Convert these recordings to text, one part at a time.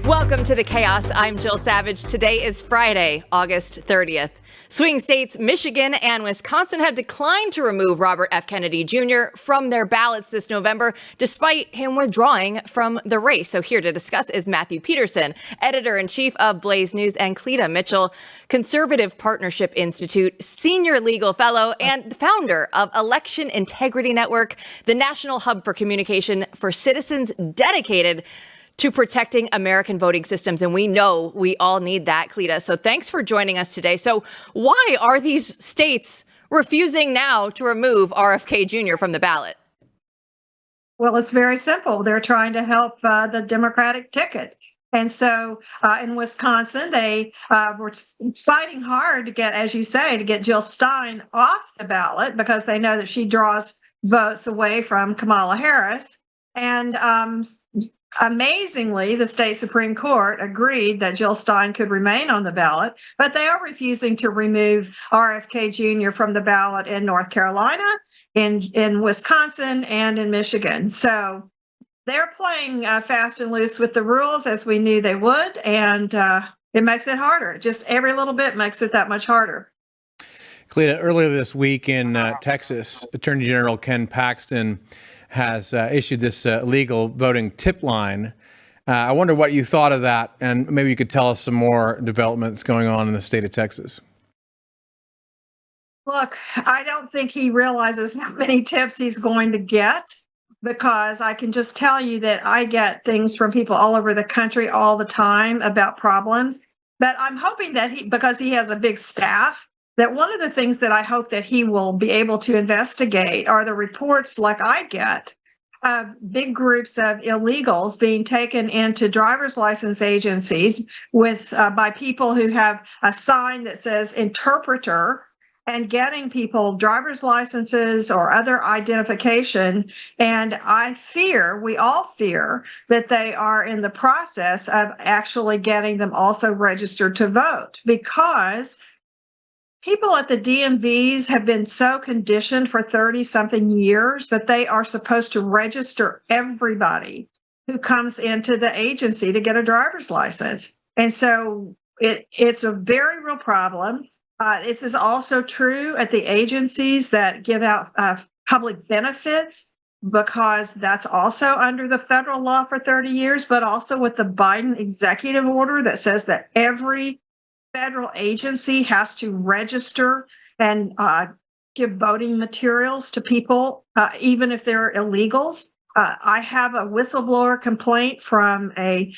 Welcome to the chaos. I'm Jill Savage. Today is Friday, August 30th. Swing states Michigan and Wisconsin have declined to remove Robert F. Kennedy Jr. from their ballots this November, despite him withdrawing from the race. So here to discuss is Matthew Peterson, editor-in-chief of Blaze News, and Cleta Mitchell, Conservative Partnership Institute senior legal fellow and founder of Election Integrity Network, the national hub for communication for citizens dedicated to protecting American voting systems. And we know we all need that, Cleta. So thanks for joining us today. So why are these states refusing now to remove RFK Jr. from the ballot? Well, it's very simple. They're trying to help the Democratic ticket. And so in Wisconsin, they were fighting hard to get, as you say, to get Jill Stein off the ballot because they know that she draws votes away from Kamala Harris. And amazingly, the state Supreme Court agreed that Jill Stein could remain on the ballot, but they are refusing to remove RFK Jr. from the ballot in North Carolina, in Wisconsin, and in Michigan. So they're playing fast and loose with the rules, as we knew they would, and it makes it harder. Just every little bit makes it that much harder. Cleta, earlier this week in Texas, Attorney General Ken Paxton has issued this legal voting tip line. I wonder what you thought of that, and maybe you could tell us some more developments going on in the state of Texas. Look, I don't think he realizes how many tips he's going to get, because I can just tell you that I get things from people all over the country all the time about problems. But I'm hoping that because he has a big staff, that one of the things that I hope that he will be able to investigate are the reports like I get of big groups of illegals being taken into driver's license agencies with by people who have a sign that says interpreter, and getting people driver's licenses or other identification. And we all fear that they are in the process of actually getting them also registered to vote, because people at the DMVs have been so conditioned for 30-something years that they are supposed to register everybody who comes into the agency to get a driver's license. And so it's a very real problem. It is also true at the agencies that give out public benefits, because that's also under the federal law for 30 years, but also with the Biden executive order that says that every federal agency has to register and give voting materials to people, even if they're illegals. I have a whistleblower complaint from a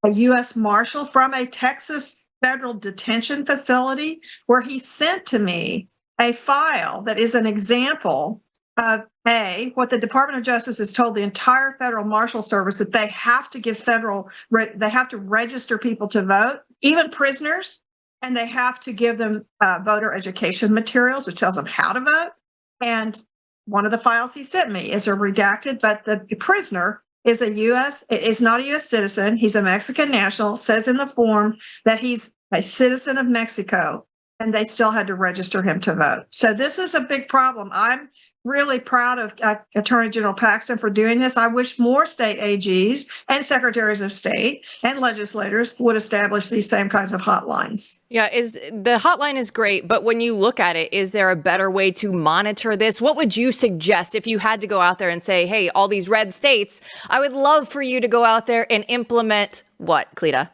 U.S. Marshal from a Texas federal detention facility, where he sent to me a file that is an example of what the Department of Justice has told the entire federal marshal service, that they have to give they have to register people to vote, even prisoners, and they have to give them voter education materials, which tells them how to vote. And one of the files he sent me is redacted, but the prisoner is not a U.S. citizen. He's a Mexican national, says in the form that he's a citizen of Mexico, and they still had to register him to vote. So this is a big problem. I'm really proud of Attorney General Paxton for doing this. I wish more state AGs and secretaries of state and legislators would establish these same kinds of hotlines. Yeah, the hotline is great, but when you look at it, is there a better way to monitor this? What would you suggest if you had to go out there and say, hey, all these red states, I would love for you to go out there and implement what, Cleta?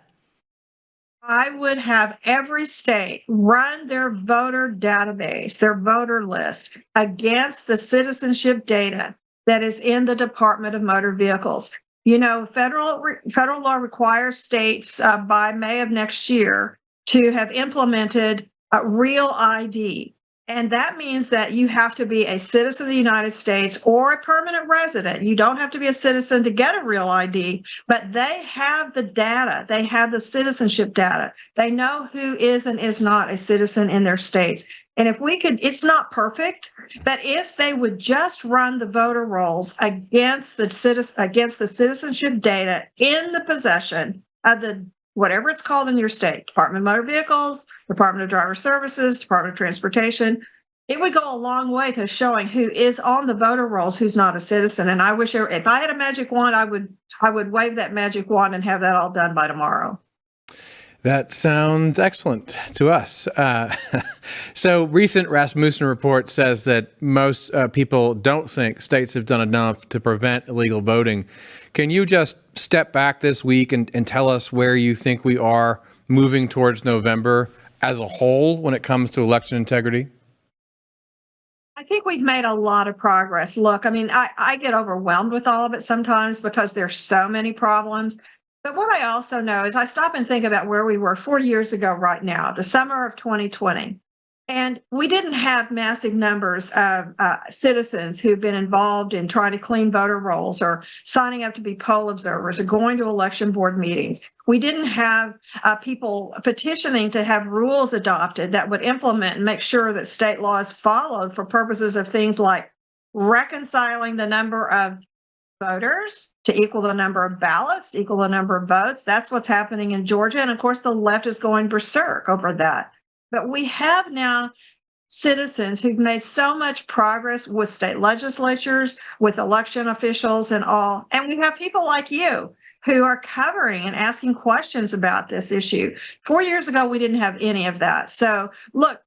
I would have every state run their voter database, their voter list, against the citizenship data that is in the Department of Motor Vehicles. You know, federal law requires states by May of next year to have implemented real ID. And that means that you have to be a citizen of the United States or a permanent resident. You don't have to be a citizen to get a real ID, but they have the data. They have the citizenship data. They know who is and is not a citizen in their states. And if we could, it's not perfect, but if they would just run the voter rolls against the citizenship data in the possession of the whatever it's called in your state, Department of Motor Vehicles, Department of Driver Services, Department of Transportation, it would go a long way to showing who is on the voter rolls, who's not a citizen. And I wish if I had a magic wand, I would wave that magic wand and have that all done by tomorrow. That sounds excellent to us. So recent Rasmussen report says that most people don't think states have done enough to prevent illegal voting. Can you just step back this week and tell us where you think we are moving towards November as a whole when it comes to election integrity? I think we've made a lot of progress. Look, I mean, I get overwhelmed with all of it sometimes because there's so many problems. But what I also know is I stop and think about where we were 4 years ago right now, the summer of 2020. And we didn't have massive numbers of citizens who've been involved in trying to clean voter rolls or signing up to be poll observers or going to election board meetings. We didn't have people petitioning to have rules adopted that would implement and make sure that state law is followed for purposes of things like reconciling the number of voters to equal the number of ballots, equal the number of votes. That's what's happening in Georgia. And of course, the left is going berserk over that. But we have now citizens who've made so much progress with state legislatures, with election officials and all. And we have people like you who are covering and asking questions about this issue. 4 years ago, we didn't have any of that. So look,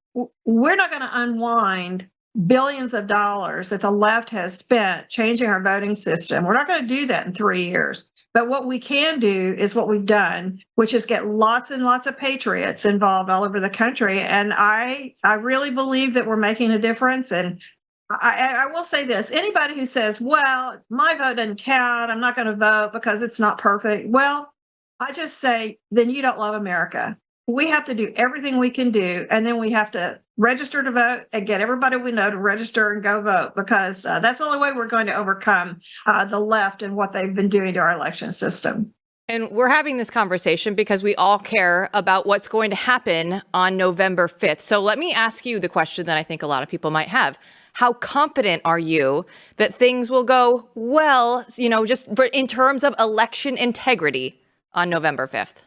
we're not going to unwind billions of dollars that the left has spent changing our voting system. We're not going to do that in 3 years. But what we can do is what we've done, which is get lots and lots of patriots involved all over the country. And I really believe that we're making a difference. And I will say this, anybody who says, well, my vote doesn't count, I'm not going to vote because it's not perfect. Well, I just say, then you don't love America. We have to do everything we can do, and then we have to register to vote and get everybody we know to register and go vote, because that's the only way we're going to overcome the left and what they've been doing to our election system. And we're having this conversation because we all care about what's going to happen on November 5th. So let me ask you the question that I think a lot of people might have. How confident are you that things will go well, just in terms of election integrity on November 5th?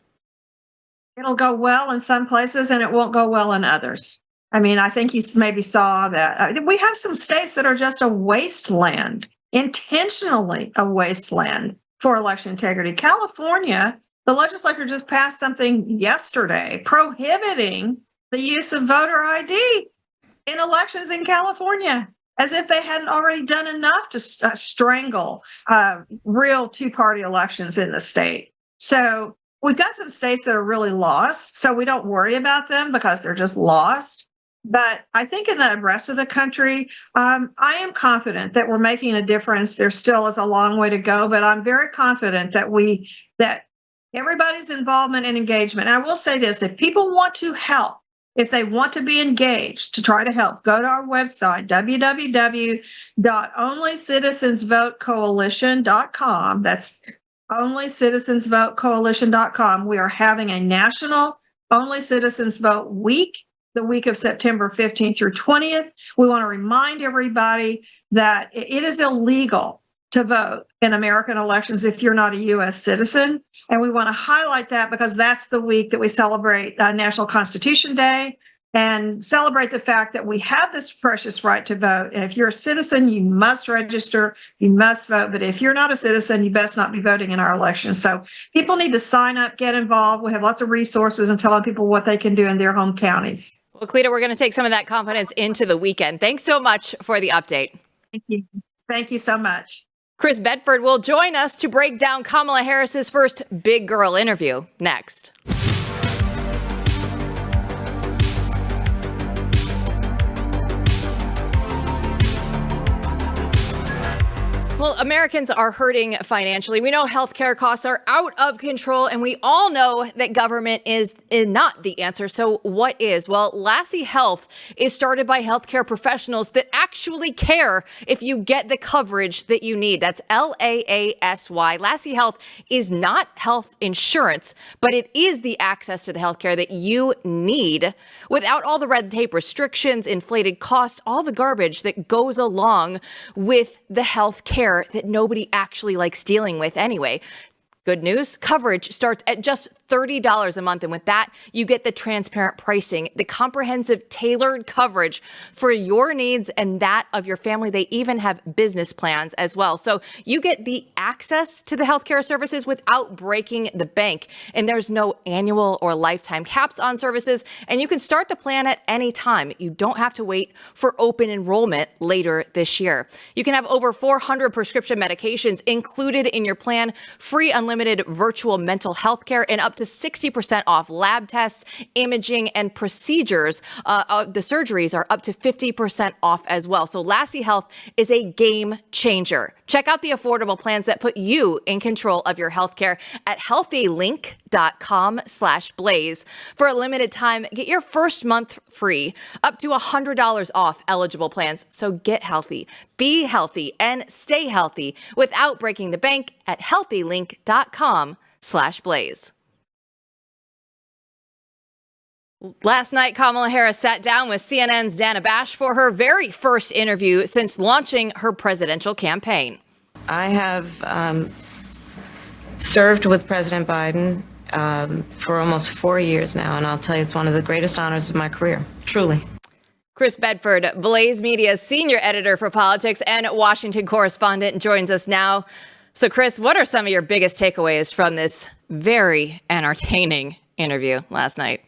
It'll go well in some places and it won't go well in others. I mean, I think you maybe saw that. We have some states that are just a wasteland, intentionally a wasteland for election integrity. California, the legislature just passed something yesterday prohibiting the use of voter ID in elections in California, as if they hadn't already done enough to strangle real two-party elections in the state. So we've got some states that are really lost, so we don't worry about them because they're just lost. But I think in the rest of the country, I am confident that we're making a difference. There still is a long way to go, but I'm very confident that everybody's involvement and engagement. And I will say this, if people want to help, if they want to be engaged to try to help, go to our website, www.onlycitizensvotecoalition.com. That's onlycitizensvotecoalition.com. We are having a national Only Citizens Vote Week, the week of September 15th through 20th. We want to remind everybody that it is illegal to vote in American elections if you're not a U.S. citizen. And we want to highlight that because that's the week that we celebrate National Constitution Day and celebrate the fact that we have this precious right to vote. And if you're a citizen, you must register, you must vote. But if you're not a citizen, you best not be voting in our elections. So people need to sign up, get involved. We have lots of resources and telling people what they can do in their home counties. Well, Cleta, we're going to take some of that confidence into the weekend. Thanks so much for the update. Thank you. Thank you so much. Chris Bedford will join us to break down Kamala Harris's first big girl interview next. Well, Americans are hurting financially. We know healthcare costs are out of control, and we all know that government is not the answer. So what is? Well, Lassie Health is started by healthcare professionals that actually care if you get the coverage that you need. That's LAASY. Lassie Health is not health insurance, but it is the access to the healthcare that you need without all the red tape, restrictions, inflated costs, all the garbage that goes along with the healthcare that nobody actually likes dealing with anyway. Good news, coverage starts at just $30 a month. And with that, you get the transparent pricing, the comprehensive tailored coverage for your needs and that of your family. They even have business plans as well. So you get the access to the healthcare services without breaking the bank. And there's no annual or lifetime caps on services. And you can start the plan at any time. You don't have to wait for open enrollment later this year. You can have over 400 prescription medications included in your plan, free unlimited virtual mental health care, and up to 60% off lab tests, imaging, and procedures. The surgeries are up to 50% off as well. So Lassie Health is a game changer. Check out the affordable plans that put you in control of your healthcare at healthylink.com/blaze. For a limited time, get your first month free, up to $100 off eligible plans. So get healthy, be healthy, and stay healthy without breaking the bank at healthylink.com/blaze. Last night, Kamala Harris sat down with CNN's Dana Bash for her very first interview since launching her presidential campaign. I have served with President Biden for almost 4 years now, and I'll tell you, it's one of the greatest honors of my career, truly. Chris Bedford, Blaze Media's senior editor for politics and Washington correspondent, joins us now. So, Chris, what are some of your biggest takeaways from this very entertaining interview last night?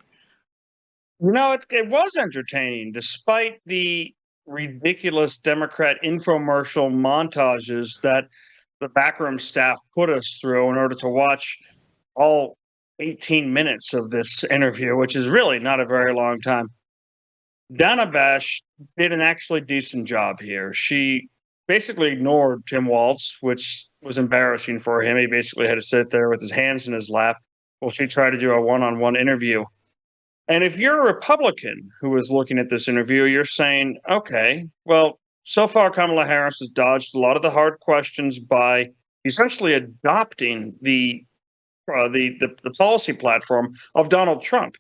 You know, it was entertaining, despite the ridiculous Democrat infomercial montages that the backroom staff put us through in order to watch all 18 minutes of this interview, which is really not a very long time. Dana Bash did an actually decent job here. She basically ignored Tim Walz, which was embarrassing for him. He basically had to sit there with his hands in his lap while she tried to do a one-on-one interview. And if you're a Republican who is looking at this interview, you're saying, okay, well, so far Kamala Harris has dodged a lot of the hard questions by essentially adopting the policy platform of Donald Trump,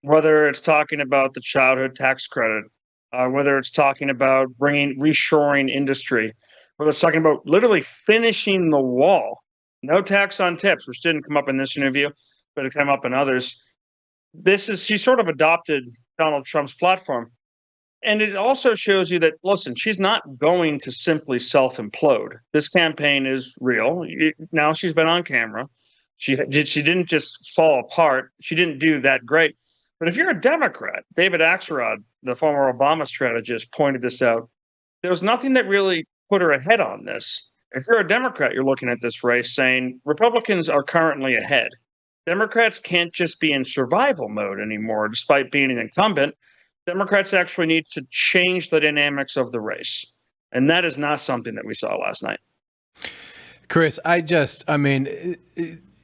whether it's talking about the childhood tax credit, whether it's talking about bringing reshoring industry, whether it's talking about literally finishing the wall, no tax on tips, which didn't come up in this interview, but it came up in others. She sort of adopted Donald Trump's platform. And it also shows you that, listen, she's not going to simply self-implode. This campaign is real. Now she's been on camera. She didn't just fall apart. She didn't do that great. But if you're a Democrat, David Axelrod, the former Obama strategist, pointed this out. There was nothing that really put her ahead on this. If you're a Democrat, you're looking at this race saying Republicans are currently ahead. Democrats can't just be in survival mode anymore, despite being an incumbent. Democrats actually need to change the dynamics of the race. And that is not something that we saw last night. Chris,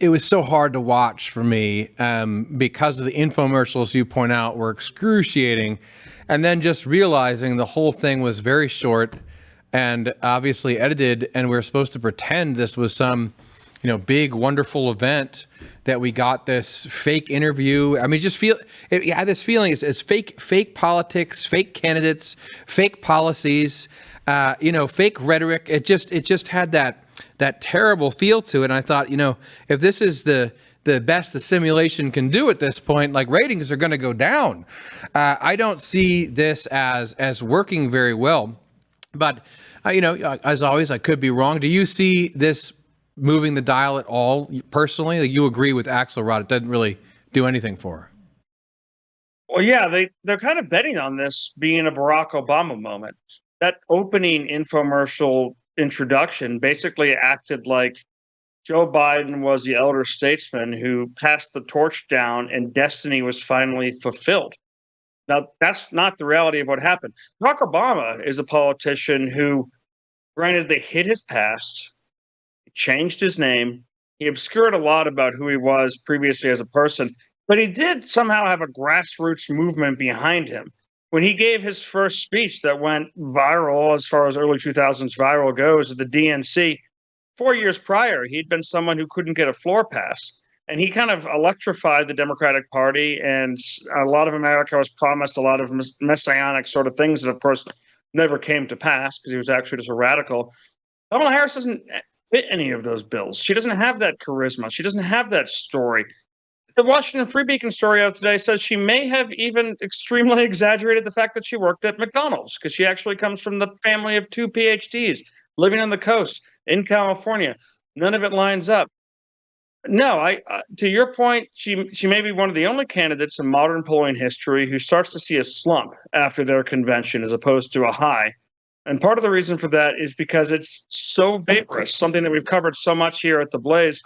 it was so hard to watch for me because of the infomercials you point out were excruciating. And then just realizing the whole thing was very short and obviously edited. And we were supposed to pretend this was some, big, wonderful event that we got this fake interview. I mean, I had this feeling it's fake politics, fake candidates, fake policies, fake rhetoric. It just had that terrible feel to it. And I thought, if this is the best the simulation can do at this point, like ratings are going to go down. I don't see this as working very well. But, as always, I could be wrong. Do you see this moving the dial at all personally? Like, you agree with Axelrod, it doesn't really do anything for her. Well, yeah, they're kind of betting on this being a Barack Obama moment. That opening infomercial introduction basically acted like Joe Biden was the elder statesman who passed the torch down and destiny was finally fulfilled. Now, that's not the reality of what happened. Barack Obama is a politician who, granted, they hid his past, changed his name. He obscured a lot about who he was previously as a person, but he did somehow have a grassroots movement behind him. When he gave his first speech that went viral, as far as early 2000s viral goes, at the DNC, 4 years prior, he'd been someone who couldn't get a floor pass. And he kind of electrified the Democratic Party, and a lot of America was promised a lot of messianic sort of things that, of course, never came to pass because he was actually just a radical. Kamala Harris fit any of those bills. She doesn't have that charisma. She doesn't have that story. The Washington Free Beacon story out today says she may have even extremely exaggerated the fact that she worked at McDonald's because she actually comes from the family of 2 PhDs living on the coast in California. None of it lines up. No, to your point, she may be one of the only candidates in modern polling history who starts to see a slump after their convention as opposed to a high. And part of the reason for that is because it's so vaporous, something that we've covered so much here at the Blaze.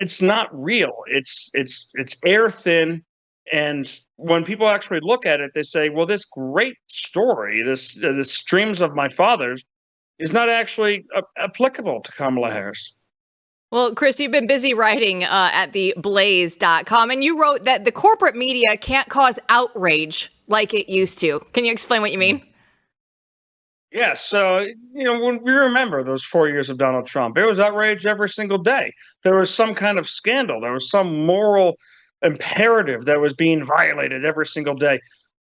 It's not real. It's air thin. And when people actually look at it, they say, well, this great story, this streams of my fathers, is not actually applicable to Kamala Harris. Well, Chris, you've been busy writing at the blaze.com, and you wrote that the corporate media can't cause outrage like it used to. Can you explain what you mean? Yeah, so, when we remember those 4 years of Donald Trump, it was outrage every single day. There was some kind of scandal. There was some moral imperative that was being violated every single day.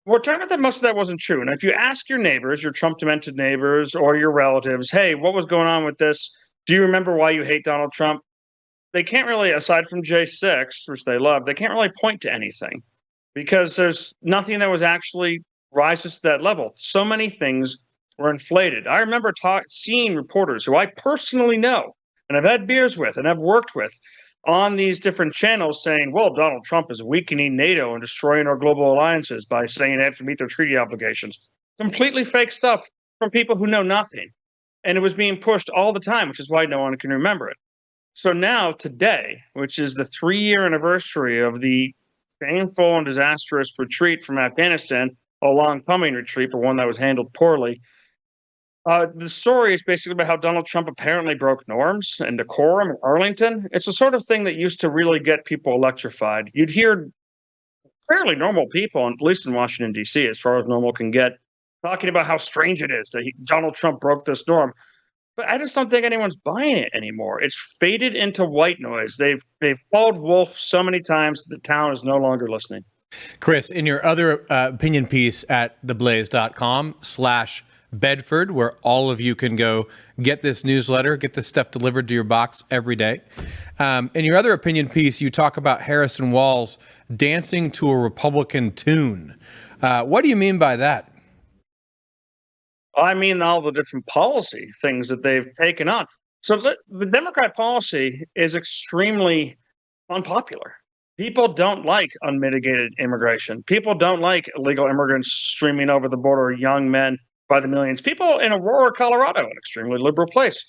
Well, it turned out that most of that wasn't true. And if you ask your neighbors, your Trump-demented neighbors or your relatives, hey, what was going on with this? Do you remember why you hate Donald Trump? They can't really, aside from J6, which they love, they can't really point to anything because there's nothing that was actually rises to that level. So many things were inflated. I remember seeing reporters who I personally know and I've had beers with and I've worked with on these different channels saying, well, Donald Trump is weakening NATO and destroying our global alliances by saying they have to meet their treaty obligations. Completely fake stuff from people who know nothing. And it was being pushed all the time, which is why no one can remember it. So now, today, which is the 3-year anniversary of the painful and disastrous retreat from Afghanistan, a long-coming retreat, but one that was handled poorly, the story is basically about how Donald Trump apparently broke norms and decorum in Arlington. It's the sort of thing that used to really get people electrified. You'd hear fairly normal people, at least in Washington, D.C., as far as normal can get, talking about how strange it is that Donald Trump broke this norm. But I just don't think anyone's buying it anymore. It's faded into white noise. They've called wolf so many times that the town is no longer listening. Chris, in your other opinion piece at theblaze.com/Bedford, where all of you can go get this newsletter, get this stuff delivered to your box every day. In your other opinion piece, you talk about Harris and Walz dancing to a Republican tune. What do you mean by that? I mean, all the different policy things that they've taken on. So the Democrat policy is extremely unpopular. People don't like unmitigated immigration. People don't like illegal immigrants streaming over the border, young men by the millions. People in Aurora, Colorado, an extremely liberal place,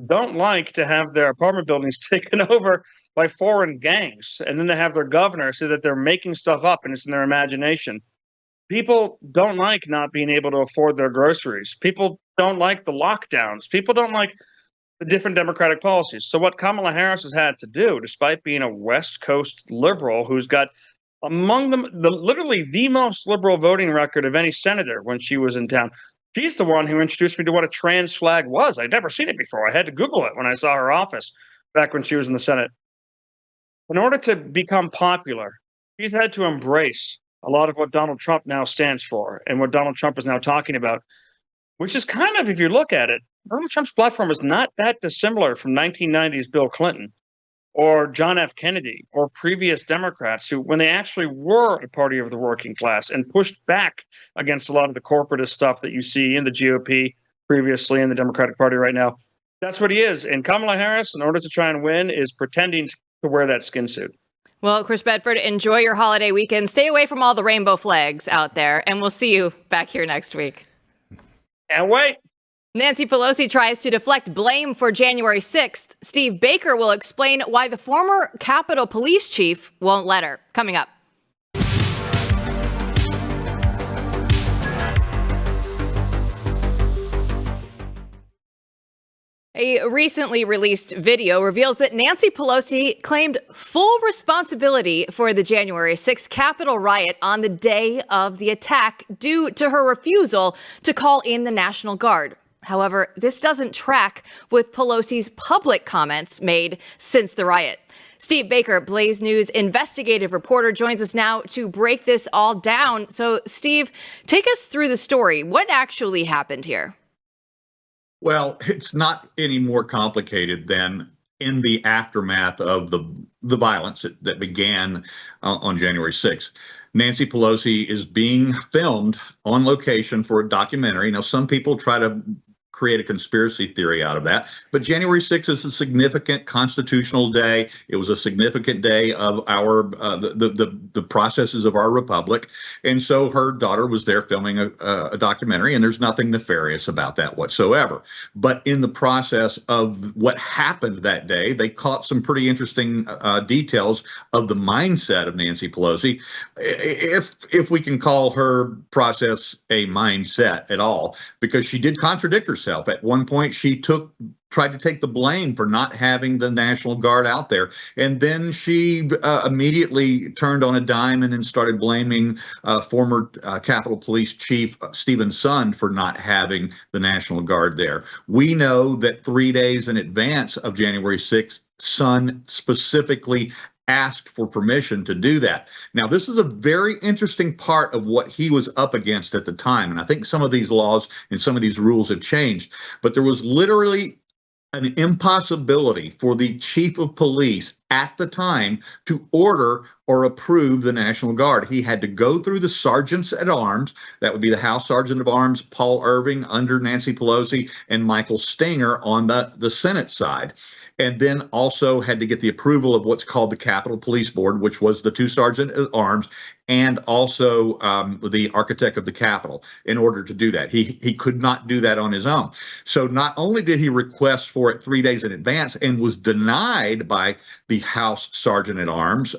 don't like to have their apartment buildings taken over by foreign gangs. And then to have their governor say that they're making stuff up and it's in their imagination. People don't like not being able to afford their groceries. People don't like the lockdowns. People don't like the different Democratic policies. So what Kamala Harris has had to do, despite being a West Coast liberal who's got among them literally the most liberal voting record of any senator when she was in town, she's the one who introduced me to what a trans flag was. I'd never seen it before. I had to Google it when I saw her office back when she was in the Senate. In order to become popular, she's had to embrace a lot of what Donald Trump now stands for and what Donald Trump is now talking about, which is kind of, if you look at it, Donald Trump's platform is not that dissimilar from 1990s Bill Clinton or John F. Kennedy or previous Democrats who, when they actually were a party of the working class and pushed back against a lot of the corporatist stuff that you see in the GOP previously in the Democratic Party right now, that's what he is. And Kamala Harris, in order to try and win, is pretending to wear that skin suit. Well, Chris Bedford, enjoy your holiday weekend. Stay away from all the rainbow flags out there, and we'll see you back here next week. Can't wait. Nancy Pelosi tries to deflect blame for January 6th. Steve Baker will explain why the former Capitol Police chief won't let her. Coming up. A recently released video reveals that Nancy Pelosi claimed full responsibility for the January 6th Capitol riot on the day of the attack due to her refusal to call in the National Guard. However, this doesn't track with Pelosi's public comments made since the riot. Steve Baker, Blaze News investigative reporter, joins us now to break this all down. So, Steve, take us through the story. What actually happened here? Well, it's not any more complicated than in the aftermath of the violence that began on January 6th. Nancy Pelosi is being filmed on location for a documentary. Now, some people try to create a conspiracy theory out of that. But January 6th is a significant constitutional day. It was a significant day of our the processes of our republic. And so her daughter was there filming a documentary, and there's nothing nefarious about that whatsoever. But in the process of what happened that day, they caught some pretty interesting details of the mindset of Nancy Pelosi, if we can call her process a mindset at all, because she did contradict herself. At one point, she tried to take the blame for not having the National Guard out there. And then she immediately turned on a dime and then started blaming former Capitol Police Chief Stephen Sund for not having the National Guard there. We know that 3 days in advance of January 6th, Sund specifically asked for permission to do that. Now, this is a very interesting part of what he was up against at the time. And I think some of these laws and some of these rules have changed, but there was literally an impossibility for the chief of police at the time to order or approve the National Guard. He had to go through the sergeants at arms. That would be the House Sergeant of Arms, Paul Irving under Nancy Pelosi, and Michael Stenger on the Senate side. And then also had to get the approval of what's called the Capitol Police Board, which was the two sergeant at arms, and also the architect of the Capitol in order to do that. He could not do that on his own. So not only did he request for it 3 days in advance and was denied by the House Sergeant at Arms,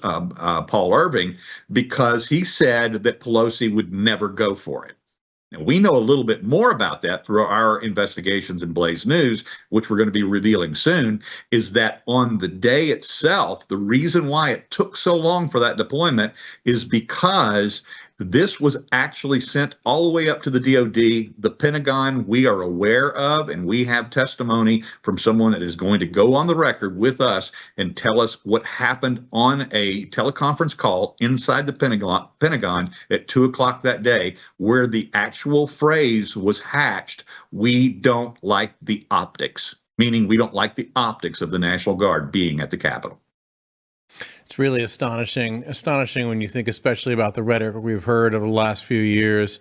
Paul Irving, because he said that Pelosi would never go for it. Now, we know a little bit more about that through our investigations in Blaze News, which we're going to be revealing soon, is that on the day itself, the reason why it took so long for that deployment is because this was actually sent all the way up to the DOD, the Pentagon. We are aware of, and we have testimony from someone that is going to go on the record with us and tell us what happened on a teleconference call inside the Pentagon at 2 o'clock that day, where the actual phrase was hatched, "We don't like the optics," meaning we don't like the optics of the National Guard being at the Capitol. It's really astonishing when you think, especially about the rhetoric we've heard over the last few years.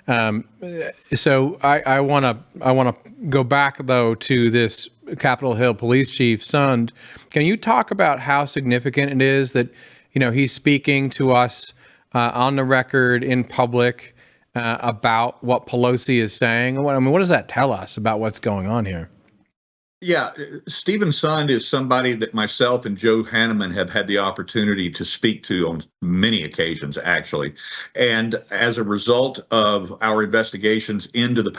So I want to go back though to this Capitol Hill Police Chief Sund. Can you talk about how significant it is that he's speaking to us on the record in public about what Pelosi is saying? What does that tell us about what's going on here? Yeah, Stephen Sund is somebody that myself and Joe Hanneman have had the opportunity to speak to on many occasions, actually. And as a result of our investigations into the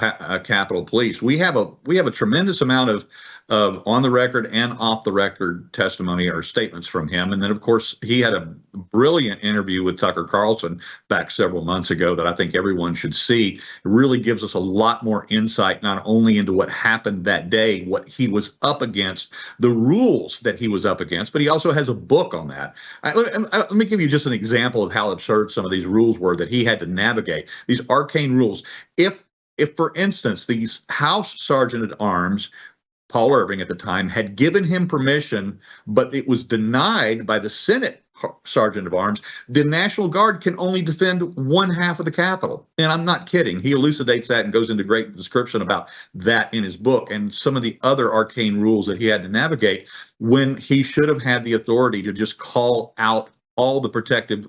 Capitol Police, we have a tremendous amount of on the record and off the record testimony or statements from him. And then, of course, he had a brilliant interview with Tucker Carlson back several months ago that I think everyone should see. It really gives us a lot more insight, not only into what happened that day, what he was up against, the rules that he was up against, but he also has a book on that. Let me give you just an example of how absurd some of these rules were that he had to navigate, these arcane rules. If for instance, these House Sergeant at Arms, Paul Irving at the time, had given him permission, but it was denied by the Senate Sergeant of Arms, the National Guard can only defend one half of the Capitol. And I'm not kidding. He elucidates that and goes into great description about that in his book and some of the other arcane rules that he had to navigate when he should have had the authority to just call out all the protective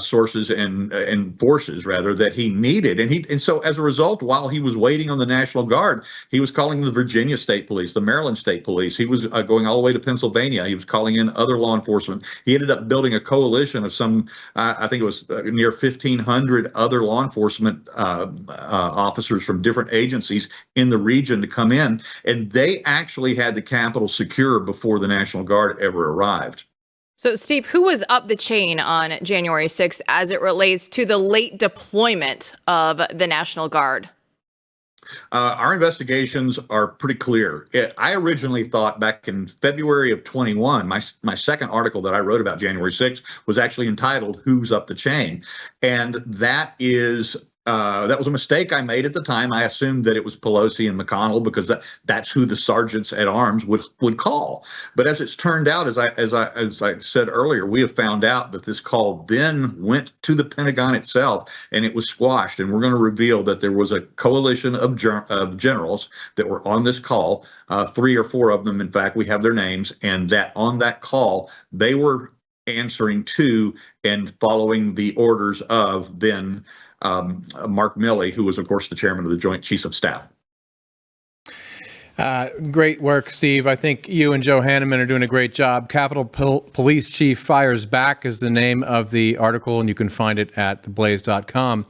sources and forces, rather, that he needed. And so as a result, while he was waiting on the National Guard, he was calling the Virginia State Police, the Maryland State Police. He was going all the way to Pennsylvania. He was calling in other law enforcement. He ended up building a coalition of some, I think it was near 1,500 other law enforcement officers from different agencies in the region to come in. And they actually had the Capitol secure before the National Guard ever arrived. So, Steve, who was up the chain on January 6th as it relates to the late deployment of the National Guard? Our investigations are pretty clear. I originally thought back in February of 21, my second article that I wrote about January 6th was actually entitled "Who's Up the Chain?" And that is That was a mistake I made at the time. I assumed that it was Pelosi and McConnell because that's who the sergeants at arms would call. But as it's turned out, as I said earlier, we have found out that this call then went to the Pentagon itself, and it was squashed. And we're going to reveal that there was a coalition of generals that were on this call, 3 or 4 of them. In fact, we have their names, and that on that call they were answering to and following the orders of then Mark Milley, who was, of course, the chairman of the Joint Chiefs of Staff. Great work, Steve. I think you and Joe Hanneman are doing a great job. Capitol Police Chief Fires Back is the name of the article, and you can find it at theblaze.com.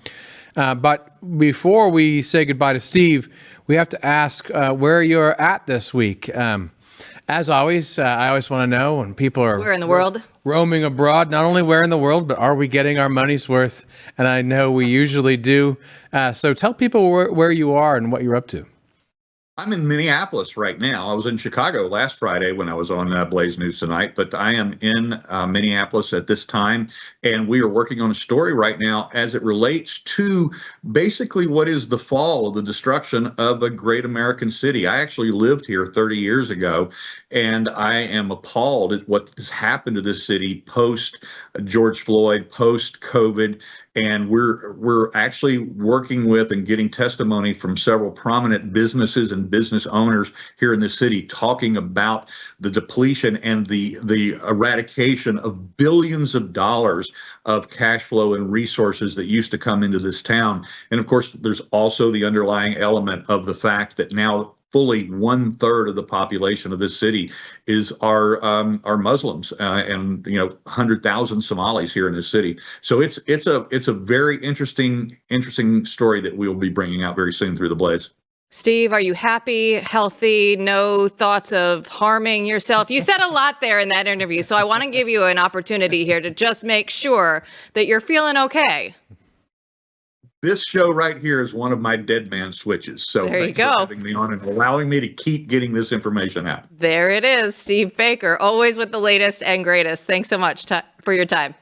But before we say goodbye to Steve, we have to ask where you're at this week. As always, I always want to know when people are Where in the world? Roaming abroad, not only where in the world, but are we getting our money's worth? And I know we usually do. So tell people where you are and what you're up to. I'm in Minneapolis right now. I was in Chicago last Friday when I was on Blaze News Tonight, but I am in Minneapolis at this time, and we are working on a story right now as it relates to basically what is the fall of the destruction of a great American city. I actually lived here 30 years ago, and I am appalled at what has happened to this city post George Floyd, post COVID. And we're actually working with and getting testimony from several prominent businesses and business owners here in the city talking about the depletion and the eradication of billions of dollars of cash flow and resources that used to come into this town. And of course, there's also the underlying element of the fact that now fully 1/3 of the population of this city are Muslims, and 100,000 Somalis here in this city. So it's a very interesting story that we will be bringing out very soon through the Blaze. Steve, are you happy, healthy, no thoughts of harming yourself? You said a lot there in that interview, so I want to give you an opportunity here to just make sure that you're feeling okay. This show right here is one of my dead man switches. So there you thanks go. for having me on and allowing me to keep getting this information out. There it is. Steve Baker, always with the latest and greatest. Thanks so much for your time.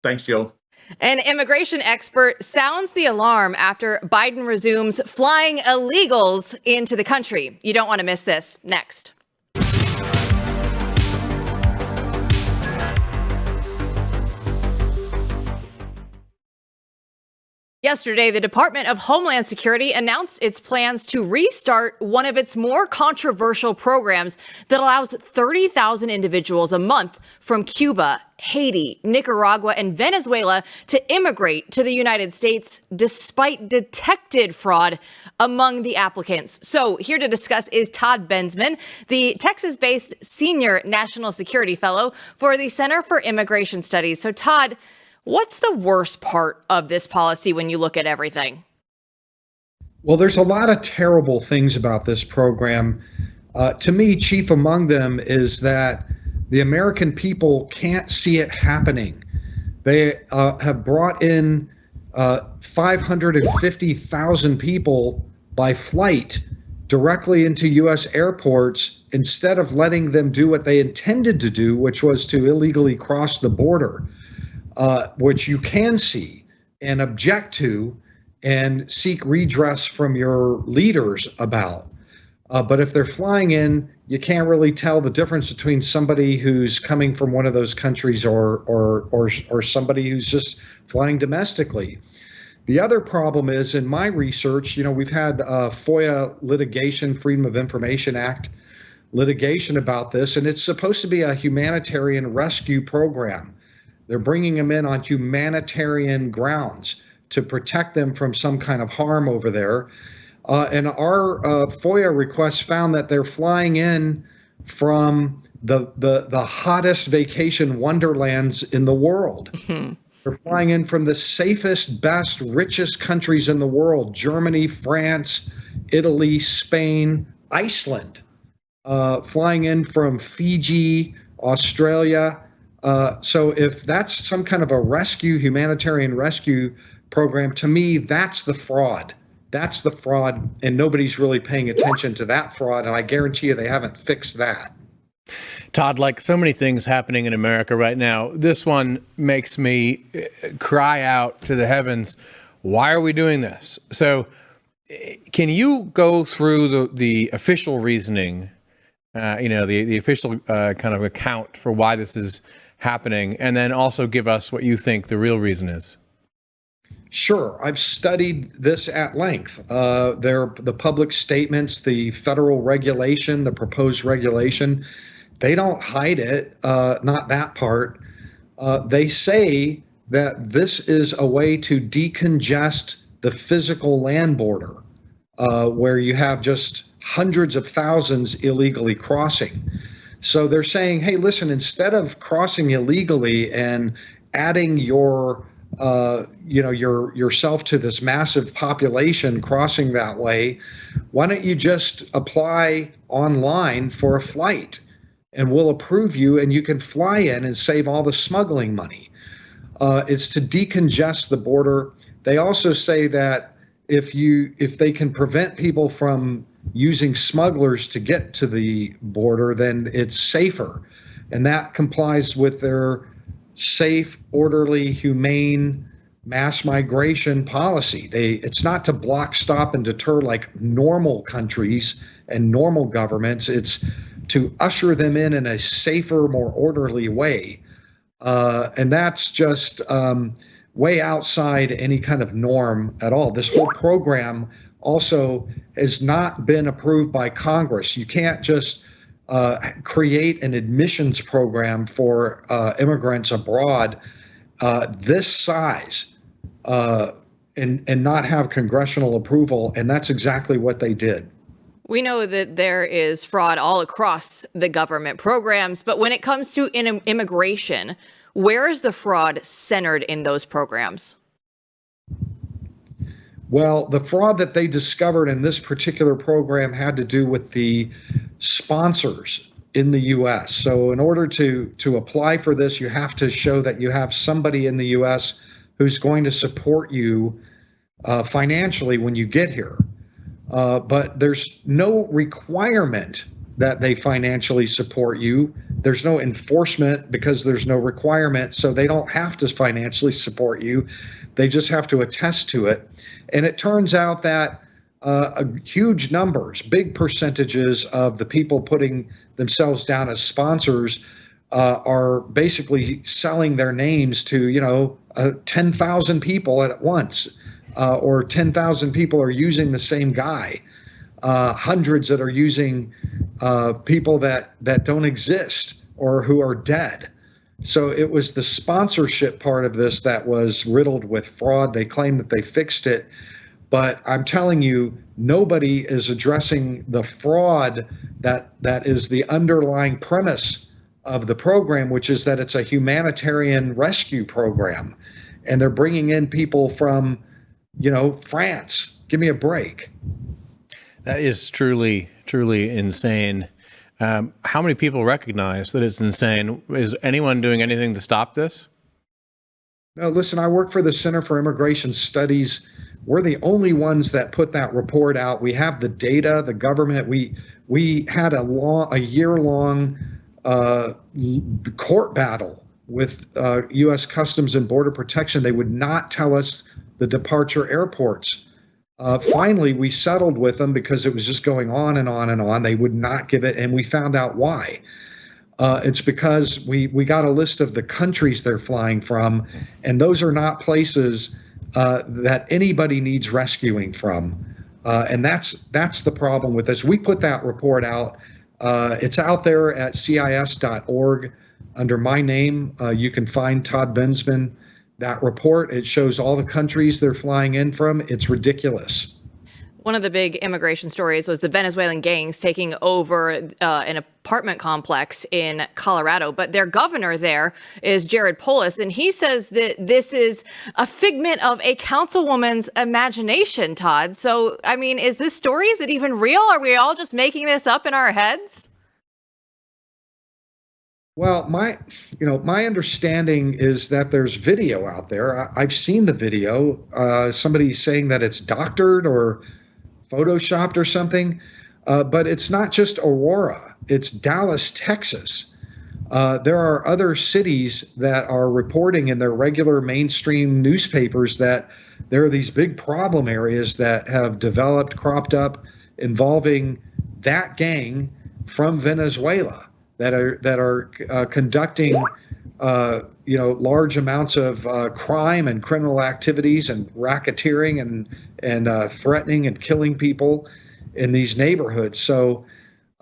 Thanks, Jill. An immigration expert sounds the alarm after Biden resumes flying illegals into the country. You don't want to miss this. Next. Yesterday, the Department of Homeland Security announced its plans to restart one of its more controversial programs that allows 30,000 individuals a month from Cuba, Haiti, Nicaragua, and Venezuela to immigrate to the United States despite detected fraud among the applicants. So here to discuss is Todd Bensman, the Texas-based Senior National Security Fellow for the Center for Immigration Studies. So Todd, what's the worst part of this policy when you look at everything? Well, there's a lot of terrible things about this program. To me, chief among them is that the American people can't see it happening. They have brought in 550,000 people by flight directly into U.S. airports instead of letting them do what they intended to do, which was to illegally cross the border. Which you can see and object to and seek redress from your leaders about. But if they're flying in, you can't really tell the difference between somebody who's coming from one of those countries or somebody who's just flying domestically. The other problem is, in my research, we've had FOIA litigation, Freedom of Information Act litigation about this, and it's supposed to be a humanitarian rescue program. They're bringing them in on humanitarian grounds to protect them from some kind of harm over there. And our FOIA requests found that they're flying in from the hottest vacation wonderlands in the world. Mm-hmm. They're flying in from the safest, best, richest countries in the world: Germany, France, Italy, Spain, Iceland. Flying in from Fiji, Australia. So if that's some kind of a humanitarian rescue program, to me, that's the fraud. That's the fraud, and nobody's really paying attention to that fraud, and I guarantee you they haven't fixed that. Todd, like so many things happening in America right now, this one makes me cry out to the heavens. why are we doing this? So can you go through the official reasoning, the official kind of account for why this is happening, and then also give us what you think the real reason is? Sure. I've studied this at length. The public statements, the federal regulation, the proposed regulation, they don't hide it, not that part. They say that this is a way to decongest the physical land border, where you have just hundreds of thousands illegally crossing. So they're saying, hey, listen, instead of crossing illegally and adding yourself to this massive population crossing that way, why don't you just apply online for a flight and we'll approve you and you can fly in and save all the smuggling money. It's to decongest the border. They also say that if they can prevent people from using smugglers to get to the border, then it's safer. And that complies with their safe, orderly, humane mass migration policy. It's not to block, stop, and deter like normal countries and normal governments. It's to usher them in a safer, more orderly way. And that's just way outside any kind of norm at all. This whole program also has not been approved by Congress. You can't just create an admissions program for immigrants abroad this size and not have congressional approval, and that's exactly what they did. We know that there is fraud all across the government programs, but when it comes to immigration, where is the fraud centered in those programs? Well, the fraud that they discovered in this particular program had to do with the sponsors in the U.S. So in order to apply for this, you have to show that you have somebody in the U.S. who's going to support you financially when you get here. But there's no requirement that they financially support you. There's no enforcement because there's no requirement, so they don't have to financially support you. They just have to attest to it. And it turns out that huge numbers, big percentages of the people putting themselves down as sponsors are basically selling their names to, 10,000 people at once, or 10,000 people are using the same guy. Hundreds that are using people that don't exist or who are dead. So it was the sponsorship part of this that was riddled with fraud. They claim that they fixed it, but I'm telling you, nobody is addressing the fraud that is the underlying premise of the program, which is that it's a humanitarian rescue program, and they're bringing in people from, France. Give me a break. That is truly, truly insane. How many people recognize that it's insane? Is anyone doing anything to stop this? No, listen, I work for the Center for Immigration Studies. We're the only ones that put that report out. We have the data, the government. We had a year-long court battle with U.S. Customs and Border Protection. They would not tell us the departure airports. Finally, we settled with them because it was just going on and on and on. They would not give it, and we found out why. It's because we got a list of the countries they're flying from, and those are not places that anybody needs rescuing from. And that's the problem with this. We put that report out. It's out there at CIS.org under my name. You can find Todd Bensman. That report, it shows all the countries they're flying in from. It's ridiculous. One of the big immigration stories was the Venezuelan gangs taking over an apartment complex in Colorado. But their governor there is Jared Polis, and he says that this is a figment of a councilwoman's imagination, Todd. So, I mean, is this story, is it even real? Are we all just making this up in our heads? Well, my understanding is that there's video out there. I've seen the video. Somebody saying that it's doctored or photoshopped or something, but it's not just Aurora. It's Dallas, Texas. There are other cities that are reporting in their regular mainstream newspapers that there are these big problem areas that have developed, cropped up, involving that gang from Venezuela that are conducting large amounts of crime and criminal activities and racketeering and threatening and killing people in these neighborhoods. So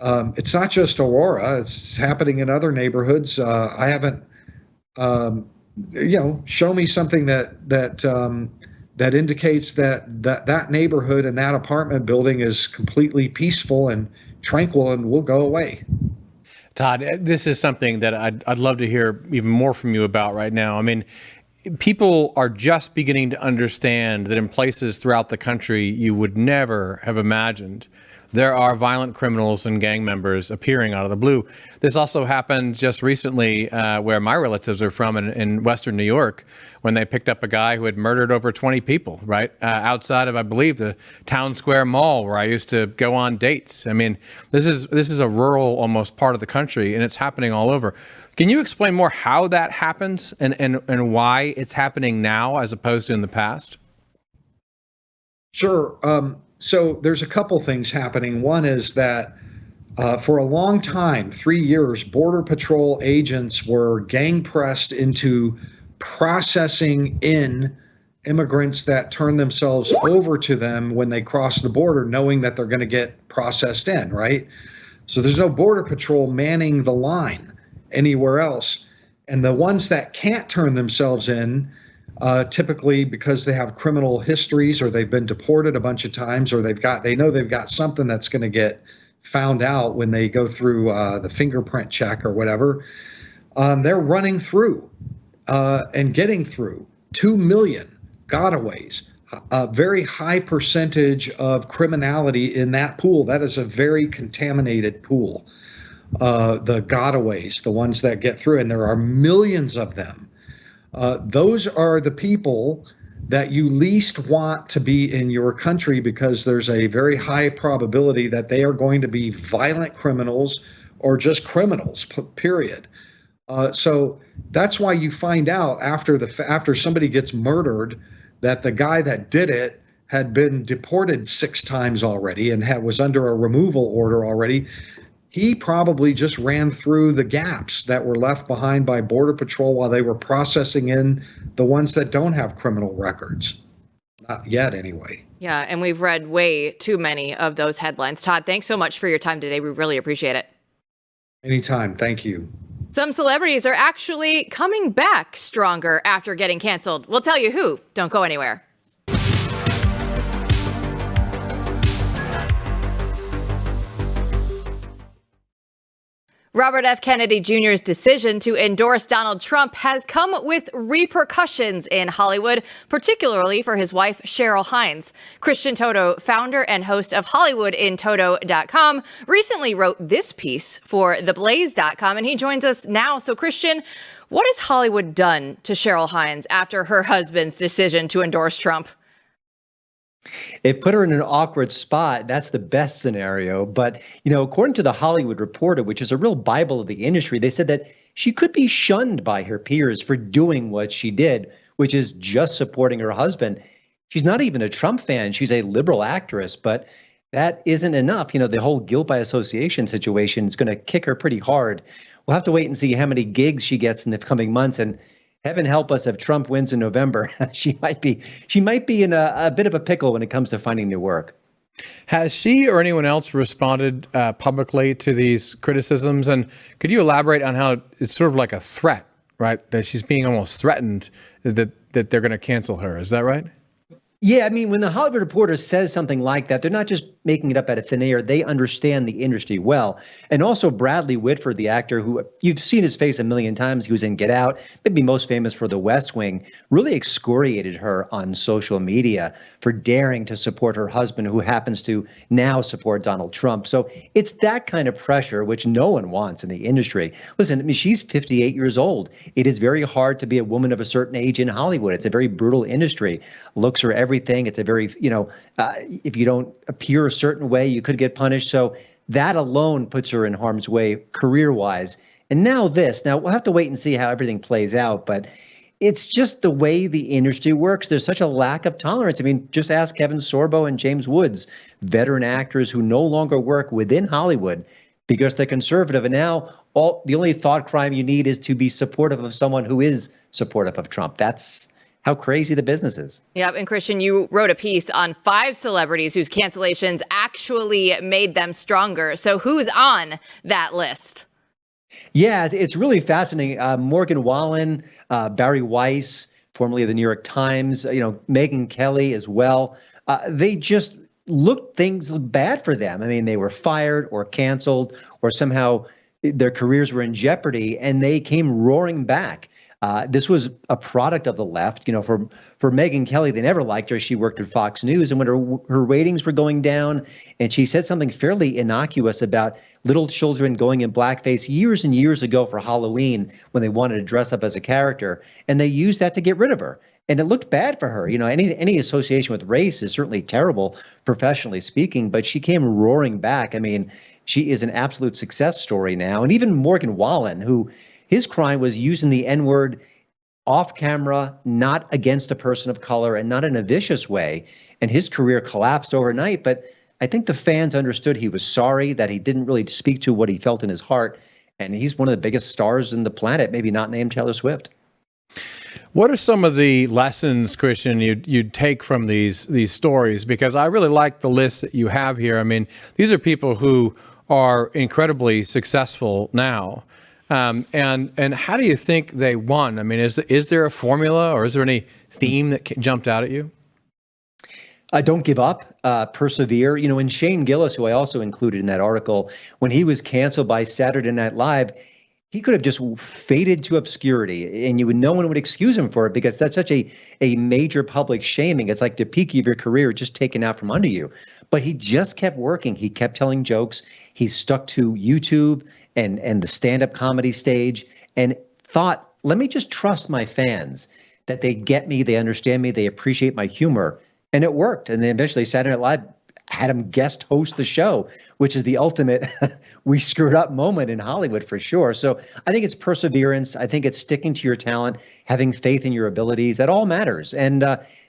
it's not just Aurora; it's happening in other neighborhoods. I haven't, show me something that indicates that neighborhood and that apartment building is completely peaceful and tranquil and will go away. Todd, this is something that I'd love to hear even more from you about right now. I mean, people are just beginning to understand that in places throughout the country you would never have imagined, there are violent criminals and gang members appearing out of the blue. This also happened just recently where my relatives are from in Western New York, when they picked up a guy who had murdered over 20 people, right? Outside of, I believe, the Town Square Mall where I used to go on dates. I mean, this is a rural almost part of the country, and it's happening all over. Can you explain more how that happens and why it's happening now as opposed to in the past? Sure. So there's a couple things happening. One is that for a long time, 3 years, Border Patrol agents were gang pressed into processing in immigrants that turn themselves over to them when they cross the border, knowing that they're going to get processed in, right? So there's no Border Patrol manning the line anywhere else. And the ones that can't turn themselves in, typically because they have criminal histories or they've been deported a bunch of times, or they know they've got something that's going to get found out when they go through the fingerprint check or whatever, they're running through and getting through 2 million gotaways, a very high percentage of criminality in that pool. That is a very contaminated pool. The gotaways, the ones that get through, and there are millions of them. Those are the people that you least want to be in your country, because there's a very high probability that they are going to be violent criminals or just criminals, period. So that's why you find out after somebody gets murdered that the guy that did it had been deported 6 times already and was under a removal order already. He probably just ran through the gaps that were left behind by Border Patrol while they were processing in the ones that don't have criminal records. Not yet, anyway. Yeah, and we've read way too many of those headlines. Todd, thanks so much for your time today. We really appreciate it. Anytime. Thank you. Some celebrities are actually coming back stronger after getting canceled. We'll tell you who. Don't go anywhere. Robert F. Kennedy Jr.'s decision to endorse Donald Trump has come with repercussions in Hollywood, particularly for his wife, Cheryl Hines. Christian Toto, founder and host of HollywoodInToto.com, recently wrote this piece for theblaze.com, and he joins us now. So, Christian, what has Hollywood done to Cheryl Hines after her husband's decision to endorse Trump? It put her in an awkward spot. That's the best scenario. But, according to the Hollywood Reporter, which is a real Bible of the industry, they said that she could be shunned by her peers for doing what she did, which is just supporting her husband. She's not even a Trump fan. She's a liberal actress, but that isn't enough. The whole guilt by association situation is going to kick her pretty hard. We'll have to wait and see how many gigs she gets in the coming months. And heaven help us if Trump wins in November. She might be in a bit of a pickle when it comes to finding new work. Has she or anyone else responded publicly to these criticisms? And could you elaborate on how it's sort of like a threat, right? That she's being almost threatened that they're going to cancel her. Is that right? Yeah, I mean, when the Hollywood Reporter says something like that, they're not just making it up out of thin air. They understand the industry well. And also Bradley Whitford, the actor who you've seen his face a million times, he was in Get Out, maybe most famous for The West Wing, really excoriated her on social media for daring to support her husband, who happens to now support Donald Trump. So it's that kind of pressure, which no one wants in the industry. Listen, I mean, she's 58 years old. It is very hard to be a woman of a certain age in Hollywood. It's a very brutal industry. Looks are everything. It's a very, if you don't appear a certain way, you could get punished. So that alone puts her in harm's way career-wise. And now this. Now, we'll have to wait and see how everything plays out, but it's just the way the industry works. There's such a lack of tolerance. I mean, just ask Kevin Sorbo and James Woods, veteran actors who no longer work within Hollywood because they're conservative. And now the only thought crime you need is to be supportive of someone who is supportive of Trump. That's how crazy the business is. Yep. And Christian, you wrote a piece on 5 celebrities whose cancellations actually made them stronger. So who's on that list? Yeah, it's really fascinating. Morgan Wallen, Barry Weiss, formerly of the New York Times, Megyn Kelly as well. They just things look bad for them. I mean, they were fired or canceled or somehow their careers were in jeopardy and they came roaring back. This was a product of the left. For Megyn Kelly, they never liked her. She worked at Fox News, and when her ratings were going down, and she said something fairly innocuous about little children going in blackface years and years ago for Halloween when they wanted to dress up as a character, and they used that to get rid of her. And it looked bad for her. Any association with race is certainly terrible, professionally speaking, but she came roaring back. I mean, she is an absolute success story now. And even Morgan Wallen, who his crime was using the N-word off camera, not against a person of color and not in a vicious way. And his career collapsed overnight. But I think the fans understood he was sorry, that he didn't really speak to what he felt in his heart. And he's one of the biggest stars in the planet, maybe not named Taylor Swift. What are some of the lessons, Christian, you'd take from these stories? Because I really like the list that you have here. I mean, these are people who are incredibly successful now. And how do you think they won? I mean, is there a formula or is there any theme that jumped out at you? Don't give up, persevere. And Shane Gillis, who I also included in that article, when he was canceled by Saturday Night Live, he could have just faded to obscurity and no one would excuse him for it because that's such a major public shaming. It's like the peak of your career just taken out from under you. But he just kept working. He kept telling jokes. He stuck to YouTube and the stand-up comedy stage and thought, let me just trust my fans that they get me, they understand me, they appreciate my humor. And it worked. And then eventually Saturday Night Live had him guest host the show, which is the ultimate we screwed up moment in Hollywood for sure. So I think it's perseverance. I think it's sticking to your talent, having faith in your abilities. That all matters. And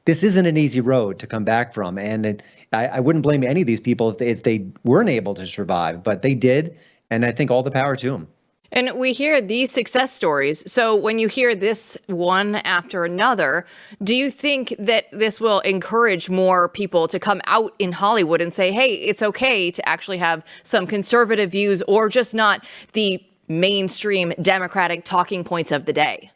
this isn't an easy road to come back from. And I wouldn't blame any of these people if they weren't able to survive, but they did. And I think all the power to them. And we hear these success stories. So when you hear this one after another, do you think that this will encourage more people to come out in Hollywood and say, hey, it's okay to actually have some conservative views or just not the mainstream Democratic talking points of the day?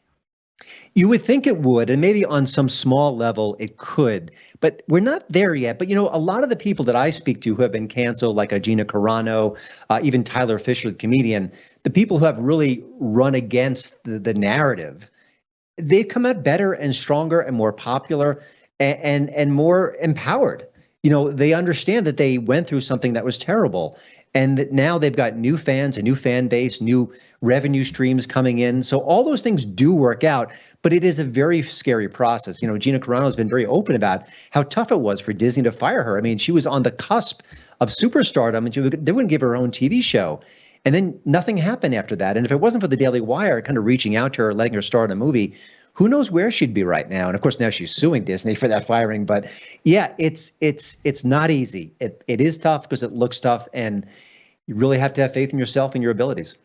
You would think it would, and maybe on some small level it could, but we're not there yet. But, a lot of the people that I speak to who have been canceled, like Gina Carano, even Tyler Fisher, the comedian, the people who have really run against the narrative, they've come out better and stronger and more popular and more empowered. They understand that they went through something that was terrible and that now they've got new fans, a new fan base, new revenue streams coming in. So all those things do work out, but it is a very scary process. Gina Carano has been very open about how tough it was for Disney to fire her. I mean, she was on the cusp of superstardom and they wouldn't give her own TV show. And then nothing happened after that. And if it wasn't for the Daily Wire kind of reaching out to her, letting her star in a movie, who knows where she'd be right now? And of course, now she's suing Disney for that firing. But yeah, it's not easy. It is tough because it looks tough, and you really have to have faith in yourself and your abilities.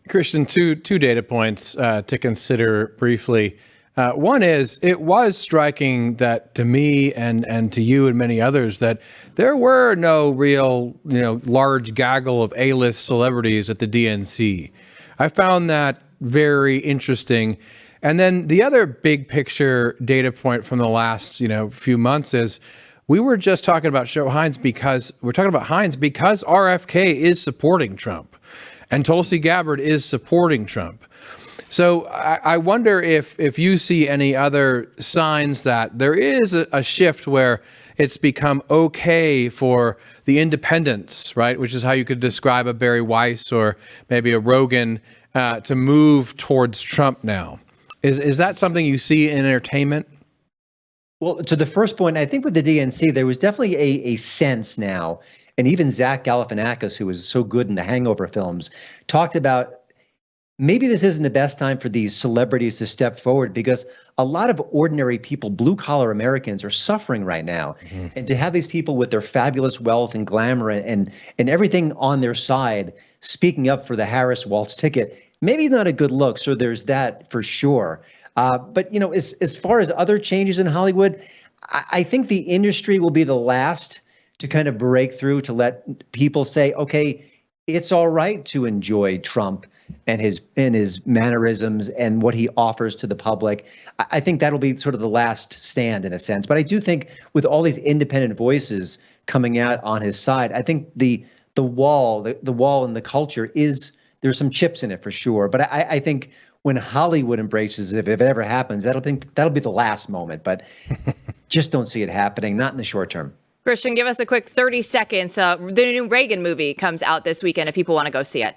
Christian, two data points to consider briefly. One is, it was striking that to me and to you and many others that there were no real, large gaggle of A-list celebrities at the DNC. I found that very interesting. And then the other big picture data point from the last, few months is we were just talking about Heinz because RFK is supporting Trump and Tulsi Gabbard is supporting Trump. So I wonder if you see any other signs that there is a shift where it's become okay for the independents, right? Which is how you could describe a Barry Weiss or maybe a Rogan to move towards Trump now. Is that something you see in entertainment? Well, to the first point, I think with the DNC, there was definitely a sense now, and even Zach Galifianakis, who was so good in the Hangover films, talked about maybe this isn't the best time for these celebrities to step forward, because a lot of ordinary people, blue collar Americans, are suffering right now. And to have these people with their fabulous wealth and glamour and everything on their side speaking up for the Harris Waltz ticket, maybe not a good look. So there's that for sure. But, you know, as far as other changes in Hollywood, I think the industry will be the last to kind of break through, to let people say, okay, it's all right to enjoy Trump and his mannerisms and what he offers to the public. I think that'll be sort of the last stand in a sense. But I do think with all these independent voices coming out on his side, I think the wall in the culture there's some chips in it for sure. But I think when Hollywood embraces it, if it ever happens, that'll be the last moment. But just don't see it happening, not in the short term. Christian, give us a quick 30 seconds. The new Reagan movie comes out this weekend if people want to go see it.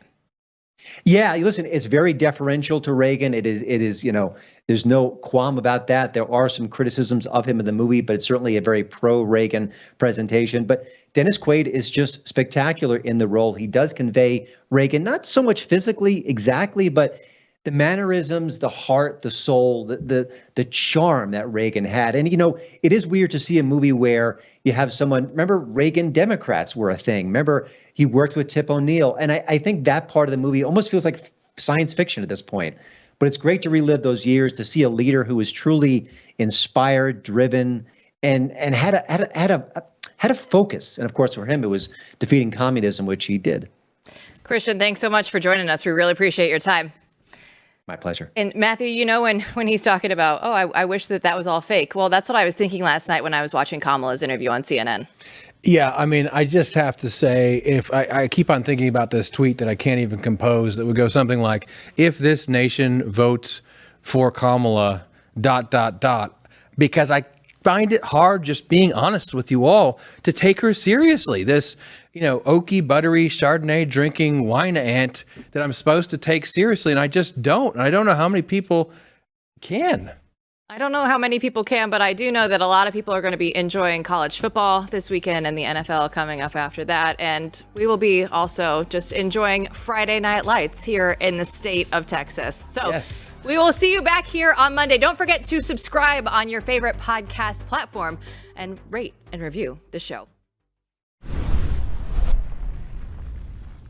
Yeah, listen, it's very deferential to Reagan. It is, you know, there's no qualm about that. There are some criticisms of him in the movie, but it's certainly a very pro-Reagan presentation. But Dennis Quaid is just spectacular in the role. He does convey Reagan, not so much physically exactly, but the mannerisms, the heart, the soul, the charm that Reagan had. And, you know, it is weird to see a movie where you have someone, remember Reagan Democrats were a thing. Remember he worked with Tip O'Neill. And I think that part of the movie almost feels like science fiction at this point. But it's great to relive those years, to see a leader who was truly inspired, driven, and had a focus. And of course, for him, it was defeating communism, which he did. Christian, thanks so much for joining us. We really appreciate your time. My pleasure. And Matthew, you know, when he's talking about, I wish that was all fake. Well, that's what I was thinking last night when I was watching Kamala's interview on CNN. Yeah, I mean, I just have to say, if I keep on thinking about this tweet that I can't even compose, that would go something like, if this nation votes for Kamala, ... because I find it hard, just being honest with you all, to take her seriously. This, you know, oaky, buttery, Chardonnay drinking wine aunt that I'm supposed to take seriously, and I just don't. And I don't know how many people can. I don't know how many people can, but I do know that a lot of people are going to be enjoying college football this weekend and the NFL coming up after that. And we will be also just enjoying Friday Night Lights here in the state of Texas. So yes, we will see you back here on Monday. Don't forget to subscribe on your favorite podcast platform and rate and review the show.